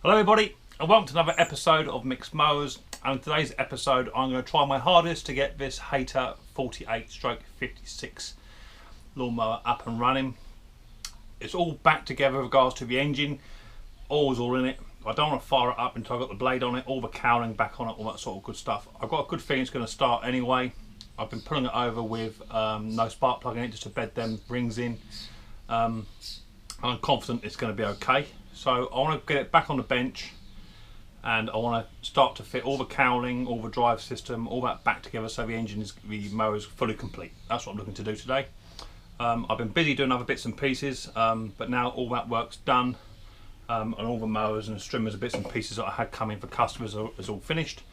Hello everybody and welcome to another episode of Micks Mowers, and in today's episode I'm going to try my hardest to get this Hayter 48/56 lawnmower up and running. It's all back together with regards to the engine, oil's all in it. I don't want to fire it up until I've got the blade on it, all the cowling back on it, all that sort of good stuff. I've got a good feeling it's going to start anyway. I've been pulling it over with no spark plug in it just to bed them rings in. I'm confident it's going to be okay. So I want to get it back on the bench and I want to start to fit all the cowling, all the drive system, all that back together so the mower is fully complete. That's what I'm looking to do today. I've been busy doing other bits and pieces, but now all that work's done, and all the mowers and the strimmers and bits and pieces that I had coming for customers is all finished.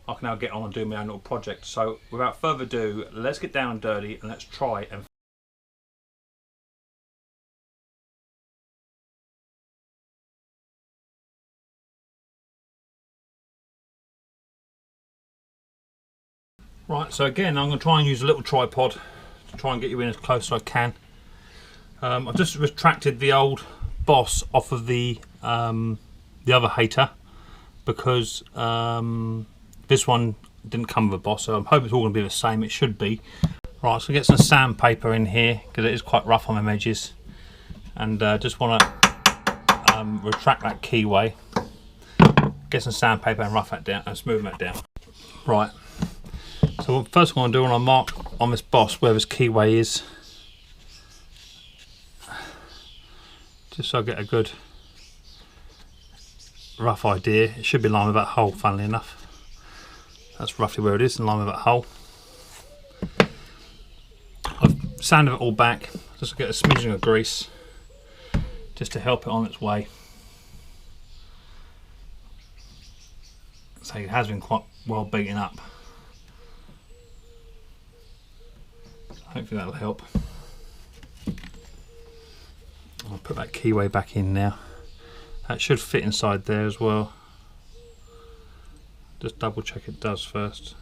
I can now get on and do my own little project. So without further ado, let's get down and dirty and let's try and right, so again, I'm going to try and use a little tripod to try and get you in as close as I can. I've just retracted the old boss off of the other Hayter because this one didn't come with a boss, so I'm hoping it's all going to be the same. It should be. Right, so get some sandpaper in here because it is quite rough on them edges, and just want to retract that keyway. Get some sandpaper and rough that down and smooth that down. Right. So first thing I'm going to do, when I mark on this boss where this keyway is, just so I get a good rough idea. It should be in line with that hole, funnily enough. That's roughly where it is, in line with that hole. I've sanded it all back, just to get a smidgen of grease, just to help it on its way. So it has been quite well beaten up. Hopefully that'll help. I'll put that keyway back in now. That should fit inside there as well. Just double check it does first.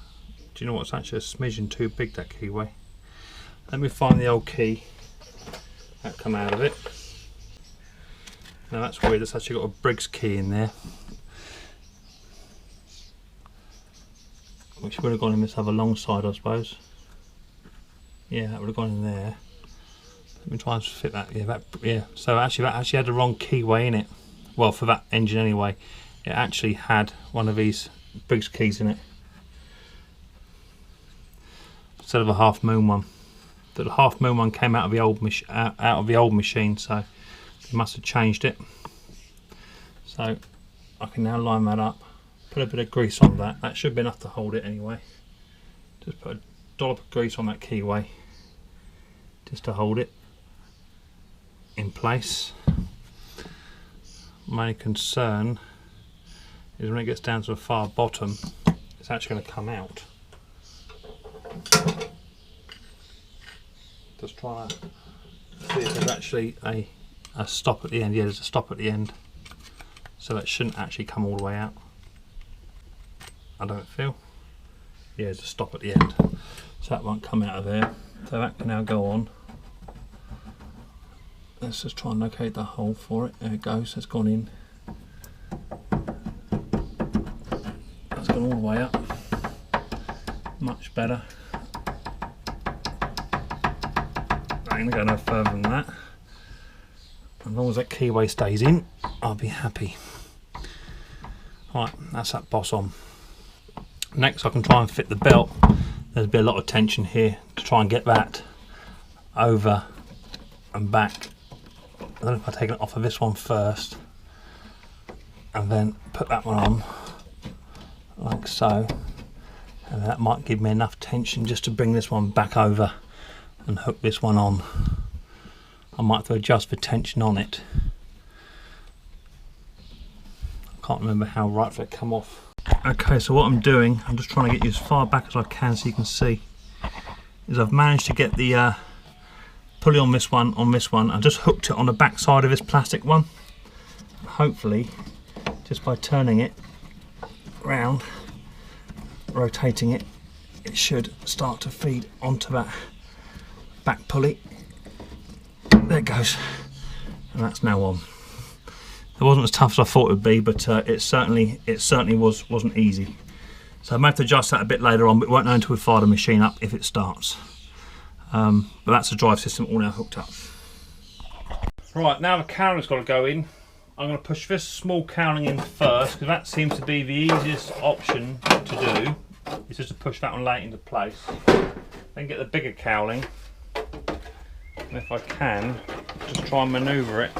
Do you know what's actually a smidgen too big, that keyway? Let me find the old key that come out of it. Now that's weird, it's actually got a Briggs key in there, which would have gone in this other long side, I suppose. Yeah, that would have gone in there. Let me try and fit that. Yeah. So actually, that actually had the wrong keyway in it. Well, for that engine anyway, it actually had one of these Briggs keys in it instead of a half moon one. The half moon one came out of the old machine, so they must have changed it. So I can now line that up. Put a bit of grease on that. That should be enough to hold it anyway. Just put a dollop of grease on that keyway just to hold it in place. My only concern is when it gets down to the far bottom, it's actually going to come out. Just trying to see if there's actually a stop at the end. Yeah, there's a stop at the end, so that shouldn't actually come all the way out, I don't feel. Yeah, there's a stop at the end, so that won't come out of there. So that can now go on. Let's just try and locate the hole for it. There it goes, it's gone in. That's gone all the way up. Much better. I ain't going to go no further than that. As long as that keyway stays in, I'll be happy. Right, that's that boss on. Next I can try and fit the belt. There's been a lot of tension here to try and get that over and back. I don't know if I take it off of this one first and then put that one on like so, and that might give me enough tension just to bring this one back over and hook this one on. I might have to adjust the tension on it. I can't remember how right for it come off. Okay, so what I'm doing, I'm just trying to get you as far back as I can so you can see, is I've managed to get the pulley on this one, I've just hooked it on the back side of this plastic one. Hopefully, just by turning it round, rotating it, it should start to feed onto that back pulley. There it goes, and that's now on. It wasn't as tough as I thought it would be, but it certainly wasn't easy. So I may have to adjust that a bit later on, but we won't know until we fire the machine up if it starts. But that's the drive system all now hooked up. Right, now the cowling's got to go in. I'm going to push this small cowling in first, because that seems to be the easiest option to do. It's just to push that one late into place. Then get the bigger cowling, and if I can, just try and manoeuvre it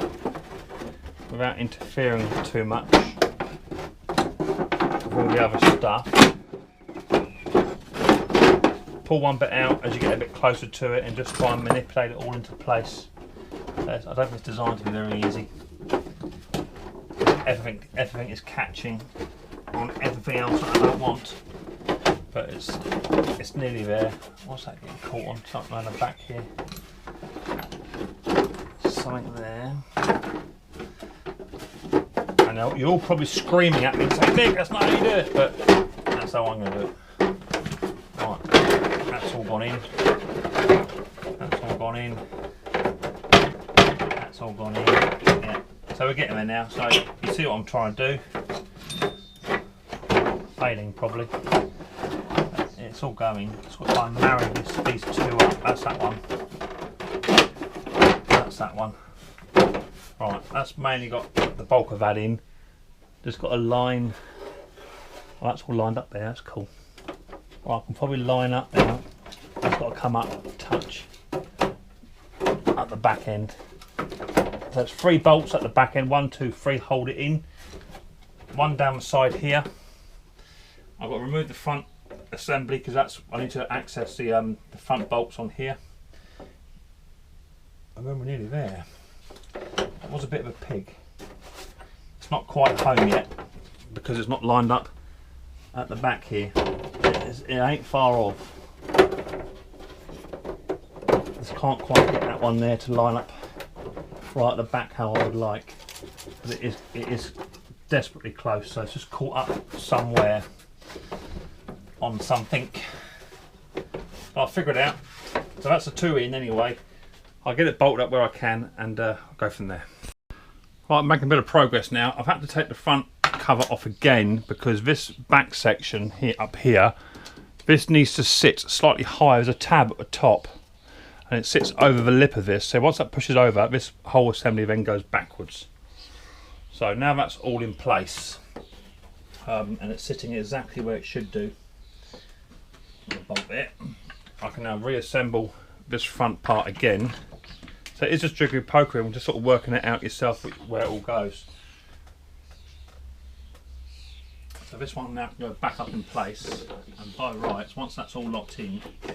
without interfering too much with all the other stuff. Pull one bit out as you get a bit closer to it and just try and manipulate it all into place. I don't think it's designed to be very easy. Everything is catching on everything else that I don't want. But it's nearly there. What's that getting caught on? Something around the back here. Something there. I know you're all probably screaming at me and saying, Nick, that's not how you do it, but that's how I'm going to do it. Right, that's all gone in. That's all gone in. That's all gone in. Yeah. So we're getting there now. So you see what I'm trying to do. Failing probably. It's all going. It's got to try and marry these two up. That's that one. That's that one. Right, that's mainly got the bulk of that in. Just got a line. Oh, that's all lined up there. That's cool. Right, I can probably line up now. It's got to come up, touch at the back end. So it's 3 bolts at the back end. 1, 2, 3. Hold it in. One down the side here. I've got to remove the front assembly because I need to access the front bolts on here. And then we're nearly there. That was a bit of a pig. It's not quite home yet because it's not lined up at the back here. It ain't far off. Just can't quite get that one there to line up right at the back how I would like. But it is desperately close, so it's just caught up somewhere on something. I'll figure it out. So that's a 2 in anyway. I'll get it bolted up where I can and I'll go from there. Right, I'm making a bit of progress now. I've had to take the front cover off again because this back section here up here, this needs to sit slightly higher. There's a tab at the top and it sits over the lip of this. So once that pushes over, this whole assembly then goes backwards. So now that's all in place and it's sitting exactly where it should do. Bolt it. I can now reassemble this front part again. So it's just jiggery pokery and just sort of working it out yourself where it all goes. So this one now can go back up in place, and by rights, once that's all locked in to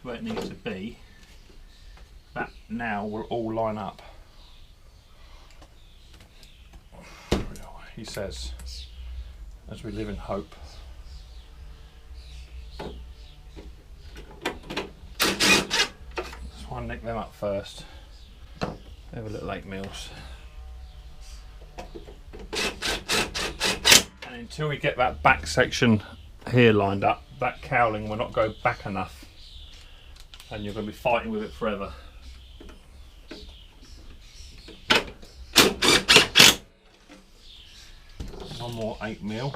where it needs to be, that now will all line up. He says, as we live in hope. Try and nick them up first. They have a little 8 mils. And until we get that back section here lined up, that cowling will not go back enough. And you're going to be fighting with it forever. One more 8 mil.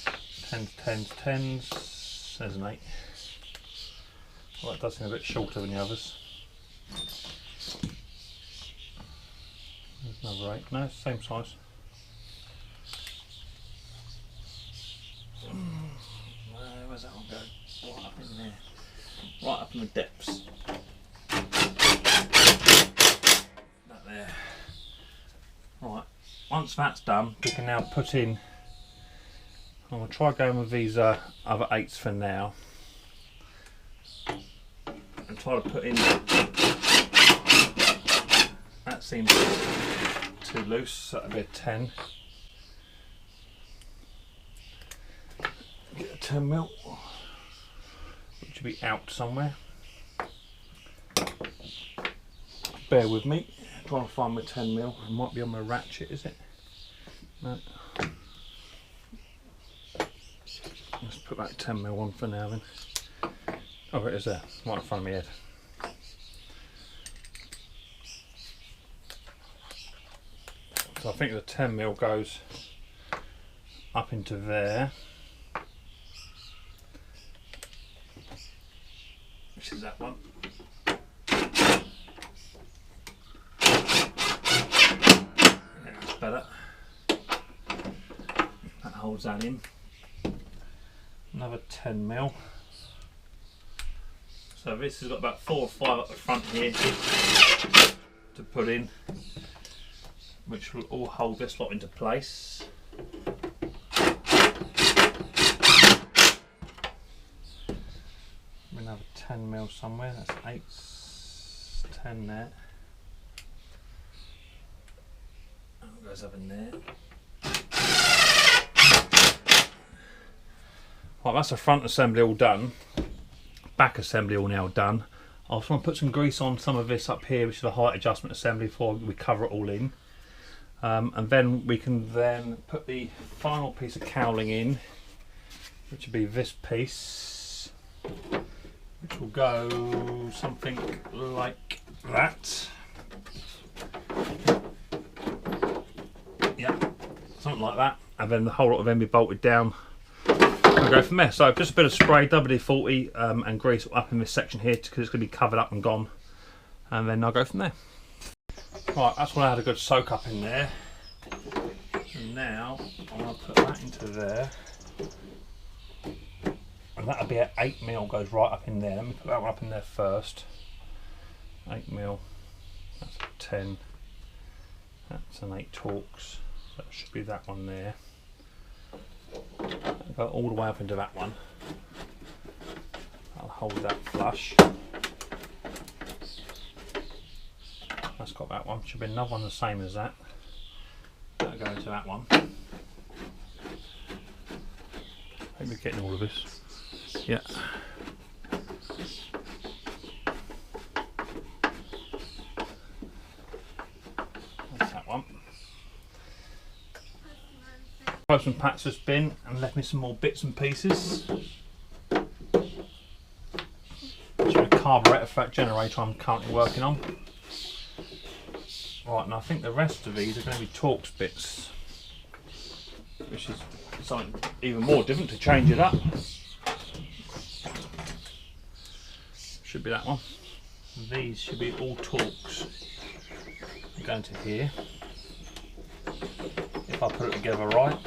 10s, 10s, 10s. There's an 8. Well, that does seem a bit shorter than the others. There's another 8. No, same size. Where's that one go? Right up in there. Right up in the depths. That there. Right. Once that's done, we can now put in. I'm going to try going with these other 8s for now. And try to put in. That seems too loose, so that'll be a 10. Get a 10 mil, which will be out somewhere. Bear with me, trying to find my 10 mil. It might be on my ratchet, is it? No. Let's put that 10 mil on for now then. Oh, it is there, right in front of my head. because I think the 10mm goes up into there, which is that one. Yeah, that's better. That holds that in. Another 10mm. So this has got about 4 or 5 up the front here to put in, which will all hold this lot into place. Another 10mm somewhere. That's 8, 10 there. That goes up in there. Right, that's the front assembly all done. Back assembly all now done. I just want to put some grease on some of this up here, which is the height adjustment assembly, before we cover it all in. And then we can then put the final piece of cowling in, which will be this piece, which will go something like that. Yeah, something like that. And then the whole lot of them be bolted down. And go from there. So just a bit of spray, WD-40 and grease up in this section here because it's going to be covered up and gone. And then I'll go from there. Right, that's when I had a good soak up in there. And now I'm going to put that into there. And that'll be at 8mm, goes right up in there. Let me put that one up in there first. 8mm, that's a 10. That's an 8 Torx. So it should be that one there. Go all the way up into that one. I'll hold that flush. That's got that one. Should be another one the same as that. That'll go into that one. Hope you're getting all of this. Yeah. That's that one. Postman packs this bin and left me some more bits and pieces. It's a carburetor for that generator I'm currently working on. Right, and I think the rest of these are going to be Torx bits, which is something even more different to change it up. Should be that one. These should be all Torx. Going to here. If I put it together right.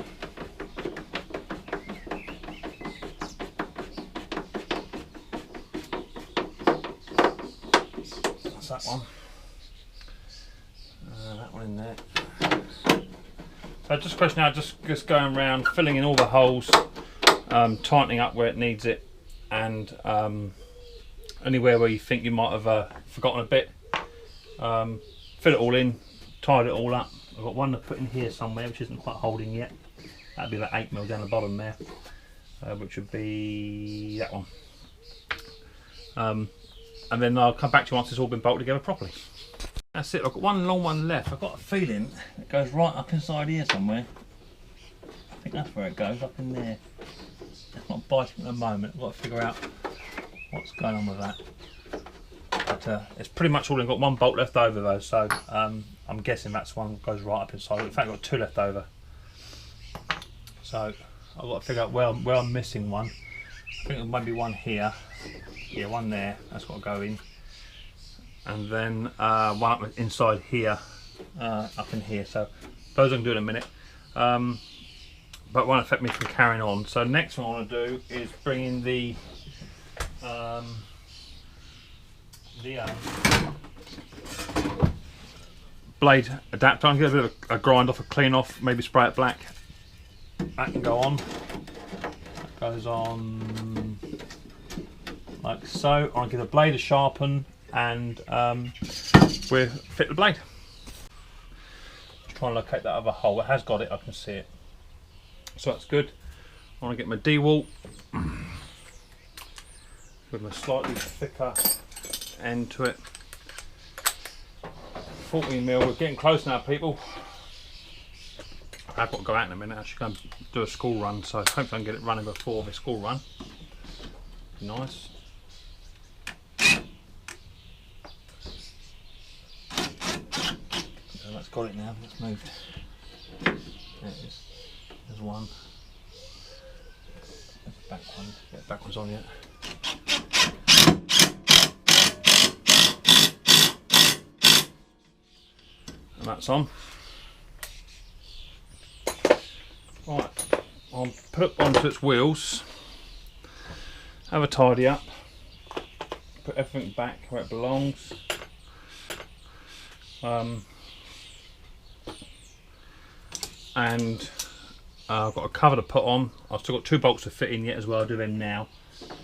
That's that one. That one in there. So just a question now, just going around, filling in all the holes, tightening up where it needs it, and anywhere where you think you might have forgotten a bit. Fill it all in, tied it all up. I've got one to put in here somewhere which isn't quite holding yet. That'd be like 8mm down the bottom there, which would be that one. And then I'll come back to you once it's all been bolted together properly. That's it, I've got one long one left. I've got a feeling it goes right up inside here somewhere. I think that's where it goes, up in there. It's not biting at the moment. I've got to figure out what's going on with that. But it's pretty much all. I've got one bolt left over though, so I'm guessing that's one that goes right up inside. In fact, I've got 2 left over. So I've got to figure out where I'm missing one. I think there might be one here. Yeah, one there. That's got to go in. And then one up inside here, up in here. So those I can do in a minute. But won't affect me from carrying on. So next one I want to do is bring in the blade adapter. I'm going to get a bit of a grind off, a clean off, maybe spray it black. That can go on. That goes on like so. I'll give the blade a sharpen and we'll fit the blade. Just trying to locate that other hole. It has got it, I can see it. So that's good. I want to get my D-wall with a slightly thicker end to it. 14mm, we're getting close now, people. I've got to go out in a minute. I should go and do a school run, so hopefully I can get it running before the school run. Nice. So that's got it now, it's moved. There it is. There's one. There's the back one. Yeah, back one's on yet. And that's on. Right, I'll put it onto its wheels, have a tidy up, put everything back where it belongs. And I've got a cover to put on. I've still got 2 bolts to fit in yet as well. I'll do them now.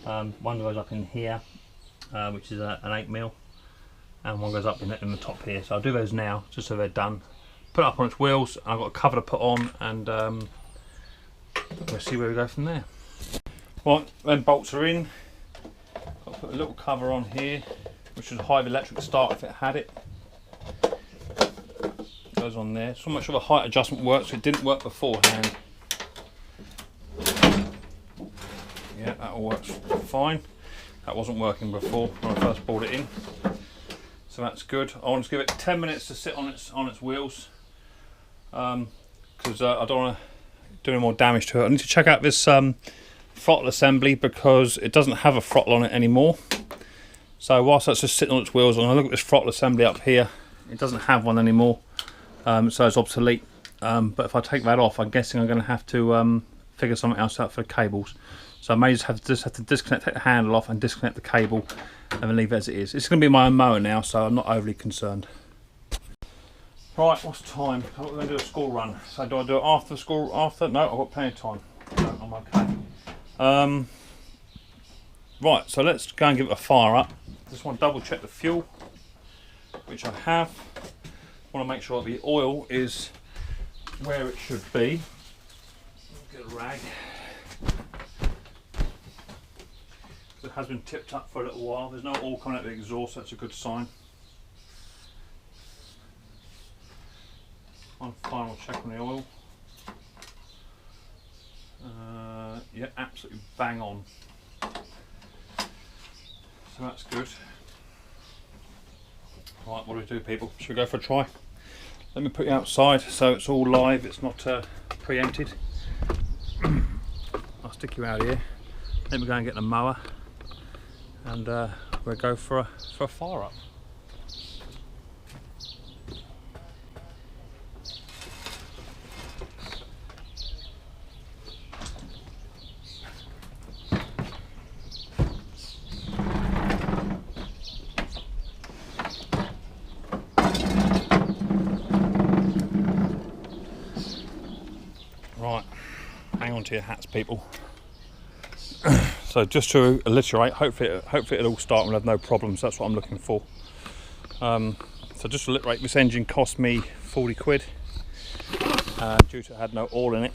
One goes up in here, which is an 8mm, and one goes up in the top here. So I'll do those now, just so they're done. Put it up on its wheels. I've got a cover to put on, and we'll see where we go from there. Right, then bolts are in. Got to put a little cover on here, which is a high electric start if it had it. Goes on there. So much of a height adjustment works. It didn't work beforehand. Yeah, that all works fine. That wasn't working before when I first brought it in. So that's good. I want to give it 10 minutes to sit on its wheels, because I don't want to do any more damage to it. I need to check out this throttle assembly because it doesn't have a throttle on it anymore. So whilst that's just sitting on its wheels, I'm going to look at this throttle assembly up here. It doesn't have one anymore, so it's obsolete. But if I take that off, I'm guessing I'm going to have to figure something else out for the cables. So I may just have to disconnect, take the handle off and disconnect the cable, and then leave it as it is. It's going to be my own mower now, so I'm not overly concerned. Right, what's the time? I'm going to do a school run. So do I do it after school? After? No, I've got plenty of time. So I'm okay. Right, so let's go and give it a fire up. Just want to double check the fuel, which I have. Want to make sure the oil is where it should be. Get a rag. It has been tipped up for a little while. There's no oil coming out of the exhaust, so that's a good sign. One final check on the oil. Yeah, absolutely bang on. So that's good. Right, what do we do, people? Should we go for a try? Let me put you outside so it's all live, it's not preempted. I'll stick you out here. Let me go and get the mower, and we'll go for a fire up. Right, hang on to your hats, people. So just to alliterate, hopefully it'll all start and we'll have no problems. That's what I'm looking for. So just to alliterate, this engine cost me 40 quid due to it had no oil in it,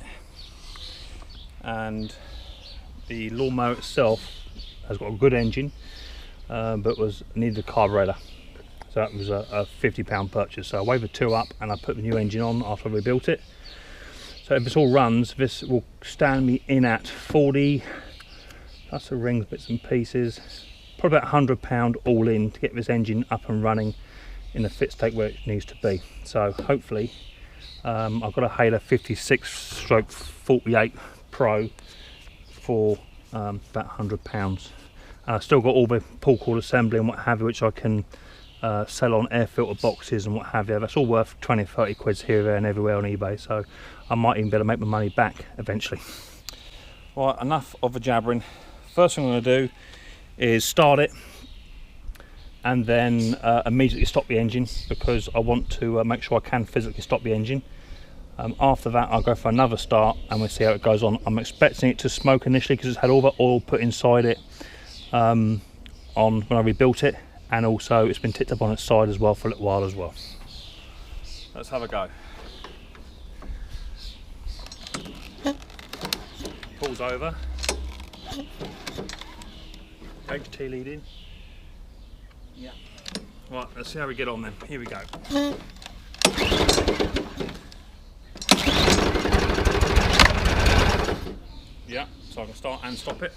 and the lawnmower itself has got a good engine, but needed a carburetor. So that was a £50 purchase. So I weighed the two up and I put the new engine on after I rebuilt it. So if this all runs, this will stand me in at 40, plus the rings, bits and pieces, probably about £100 all in to get this engine up and running in the fit state where it needs to be. So hopefully, I've got a Hayter 56/48 Pro for about £100. And I've still got all the pull cord assembly and what have you, which I can sell on air filter boxes and what have you. That's all worth 20, 30 quid here, there and everywhere on eBay, so I might even be able to make my money back eventually. Right, enough of the jabbering. First thing I'm going to do is start it and then immediately stop the engine, because I want to make sure I can physically stop the engine. After that I'll go for another start and we'll see how it goes on. I'm expecting it to smoke initially because it's had all the oil put inside it on when I rebuilt it, and also it's been tipped up on its side as well for a little while as well. Let's have a go. Pulls over. HT lead in. Yeah. Right, let's see how we get on then. Here we go. Yeah, so I can start and stop it.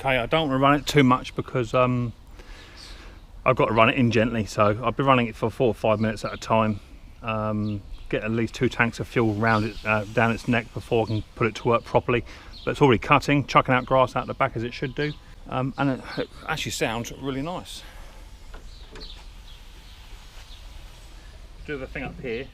okay. I don't want to run it too much because I've got to run it in gently, so I'll be running it for 4 or 5 minutes at a time. Get at least 2 tanks of fuel round it, down its neck before I can put it to work properly. But it's already cutting, chucking out grass out the back as it should do, and it actually sounds really nice. Do the thing up here.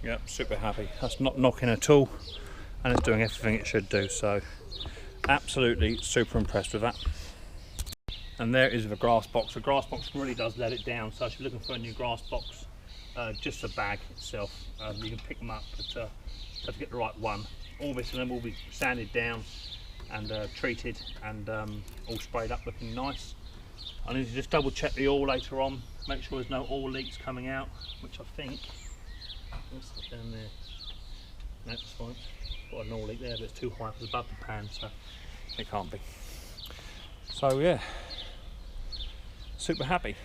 Yep, super happy. That's not knocking at all, and it's doing everything it should do, so absolutely super impressed with that. And there is the grass box. The grass box really does let it down, so if you're looking for a new grass box, just the bag itself, you can pick them up, but you have to get the right one. All this and them will be sanded down and treated and all sprayed up, looking nice. I need to just double check the oil later on, make sure there's no oil leaks coming out, which I think, what's that down there? No, it's fine. Got an oil leak there, but it's too high, it's above the pan, so it can't be. So yeah, super happy.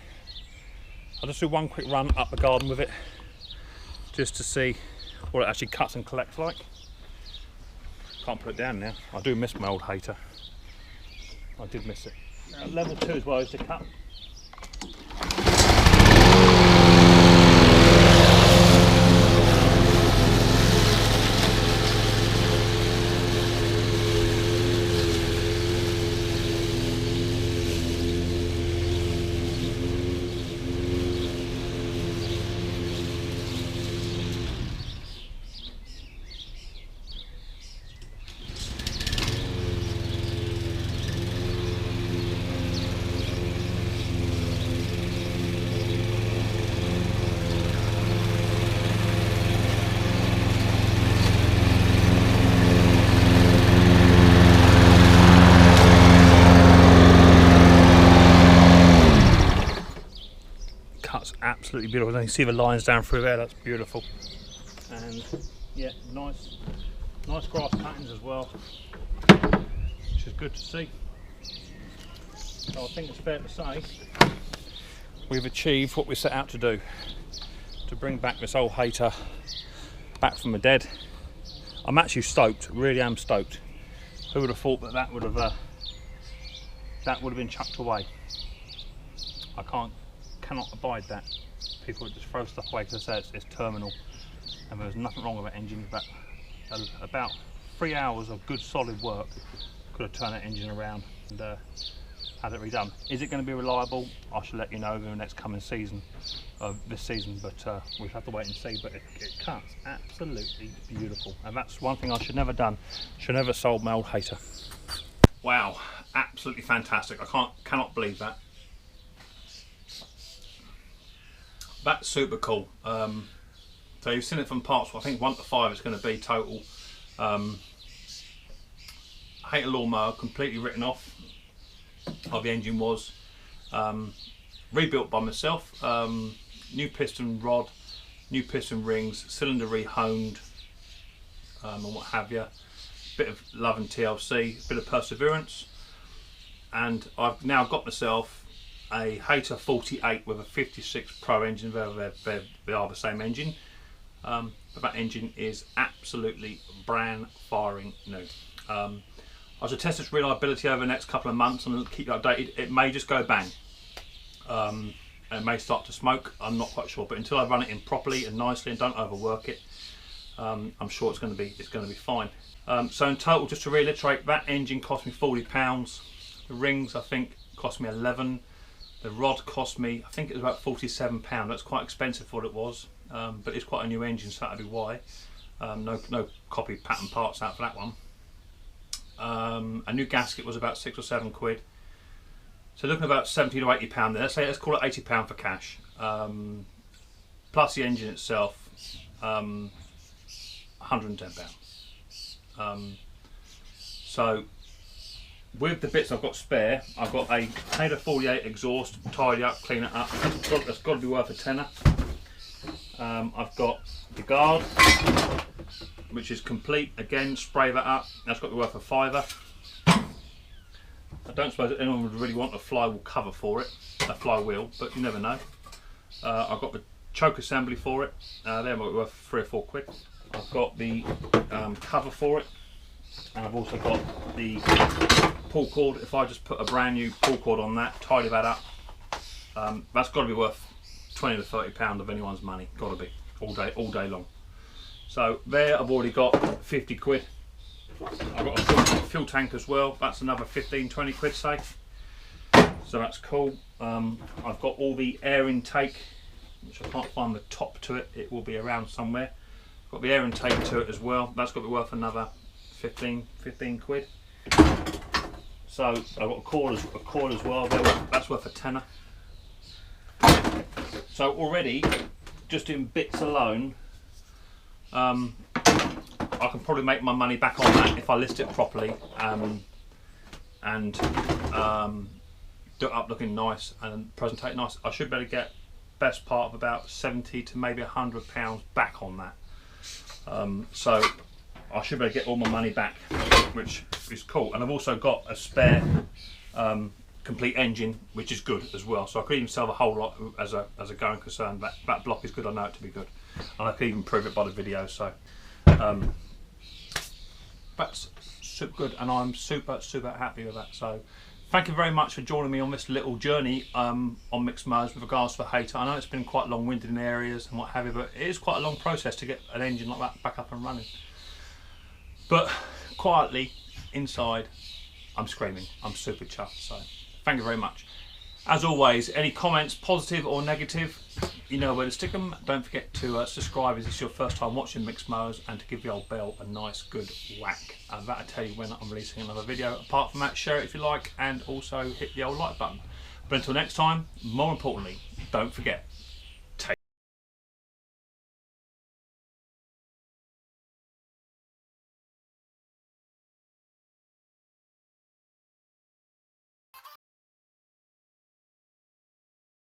I'll just do one quick run up the garden with it, just to see what it actually cuts and collects like. Can't put it down now. I do miss my old Hayter. I did miss it. Level 2 as well is to cut. Absolutely beautiful. You can see the lines down through there, that's beautiful. And yeah, nice grass patterns as well, which is good to see. So I think it's fair to say we've achieved what we set out to do, to bring back this old Hayter back from the dead. I'm actually stoked, really am stoked. Who would have thought that that would have been chucked away? I cannot abide that. People just throw stuff away because they say it's terminal, and there's nothing wrong with that engine. But about 3 hours of good solid work could have turned that engine around and had it redone. Is it going to be reliable? I shall let you know in the next coming season, this season, but we'll have to wait and see. But it cuts absolutely beautiful, and that's one thing I should never done. Should never sold my old Hayter. Wow, absolutely fantastic. I cannot believe that. That's super cool. So you've seen it from parts, well, I think 1 to 5 it's going to be total. Hayter lawnmower completely written off. How the engine was. Rebuilt by myself. New piston rod, new piston rings, cylinder rehoned, and what have you. Bit of love and TLC, bit of perseverance, and I've now got myself a Hayter 48 with a 56 Pro engine. They are the same engine, but that engine is absolutely brand firing new. I shall test its reliability over the next couple of months and keep you updated. It may just go bang. It may start to smoke. I'm not quite sure, but until I run it in properly and nicely and don't overwork it, I'm sure it's going to be fine. So in total, just to reiterate, that engine cost me £40. The rings I think cost me 11. The rod cost me, I think it was about £47. That's quite expensive for what it was, but it's quite a new engine, so that'd be why. No copy pattern parts out for that one. A new gasket was about 6 or 7 quid. So looking about £70 to £80 there. Let's call it £80 for cash. Plus the engine itself, £110. So with the bits I've got spare, I've got a Hayter 48 exhaust, tidy up, clean it up. That's got to be worth a tenner. I've got the guard, which is complete. Again, spray that up. That's got to be worth a £5. I don't suppose anyone would really want a flywheel cover for it, a flywheel, but you never know. I've got the choke assembly for it. They're worth £3 or £4. I've got the cover for it, and I've also got the pull cord. If I just put a brand new pull cord on that, tidy that up, that's got to be worth £20 to £30 of anyone's money. Got to be all day long. So there, I've already got £50. I've got a fuel tank as well. That's another 15, 20 quid, say. So that's cool. I've got all the air intake, which I can't find the top to it. It will be around somewhere. Got the air intake to it as well. That's got to be worth another 15 quid. So I've got a cord as well. That's worth a tenner. So already, just in bits alone, I can probably make my money back on that if I list it properly, and do it up looking nice and presentate nice. I should be able to get best part of about 70 to maybe £100 back on that. So I should be able to get all my money back, which is cool. And I've also got a spare complete engine, which is good as well. So I could even sell the whole lot as a going concern. That block is good. I know it to be good, and I could even prove it by the video. So that's super good, and I'm super happy with that. So thank you very much for joining me on this little journey on Micks Mowers with regards to Hayter. I know it's been quite long-winded in areas and what have you, but it is quite a long process to get an engine like that back up and running. But quietly inside, I'm screaming. I'm super chuffed. So thank you very much. As always, any comments, positive or negative, you know where to stick them. Don't forget to subscribe if it's your first time watching Micks Mowers, and to give the old bell a nice good whack. And that'll tell you when I'm releasing another video. Apart from that, share it if you like, and also hit the old like button. But until next time, more importantly, don't forget